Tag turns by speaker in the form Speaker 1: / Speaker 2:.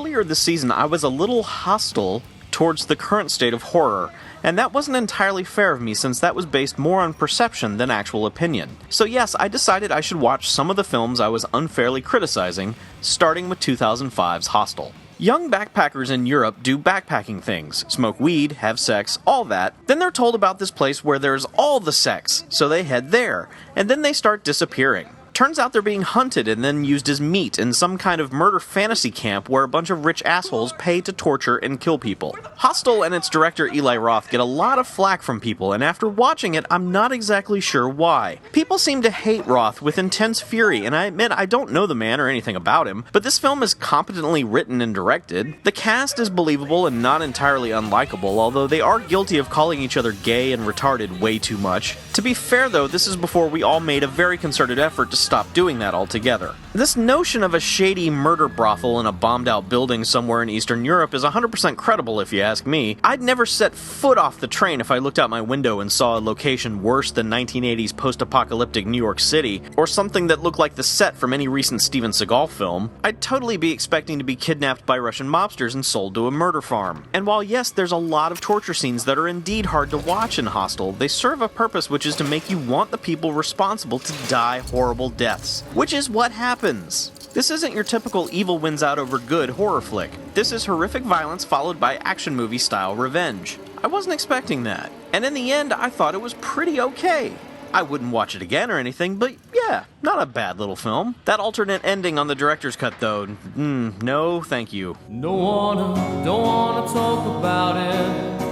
Speaker 1: Earlier this season, I was a little hostile towards the current state of horror, and that wasn't entirely fair of me since that was based more on perception than actual opinion. So yes, I decided I should watch some of the films I was unfairly criticizing, starting with 2005's Hostel. Young backpackers in Europe do backpacking things, smoke weed, have sex, all that. Then they're told about this place where there's all the sex, so they head there, and then they start disappearing. Turns out they're being hunted and then used as meat in some kind of murder fantasy camp where a bunch of rich assholes pay to torture and kill people. Hostel and its director Eli Roth get a lot of flack from people, and after watching it, I'm not exactly sure why. People seem to hate Roth with intense fury, and I admit I don't know the man or anything about him, but this film is competently written and directed. The cast is believable and not entirely unlikable, although they are guilty of calling each other gay and retarded way too much. To be fair though, this is before we all made a very concerted effort to stop doing that altogether. This notion of a shady murder brothel in a bombed-out building somewhere in Eastern Europe is 100% credible if you ask me. I'd never set foot off the train if I looked out my window and saw a location worse than 1980s post-apocalyptic New York City, or something that looked like the set from any recent Steven Seagal film. I'd totally be expecting to be kidnapped by Russian mobsters and sold to a murder farm. And while yes, there's a lot of torture scenes that are indeed hard to watch in Hostel, they serve a purpose, which is to make you want the people responsible to die horrible deaths. Which is what happens. This isn't your typical evil wins out over good horror flick. This is horrific violence followed by action movie style revenge. I wasn't expecting that. And in the end, I thought it was pretty okay. I wouldn't watch it again or anything, but yeah, not a bad little film. That alternate ending on the director's cut though, no thank you.
Speaker 2: Don't wanna talk about it.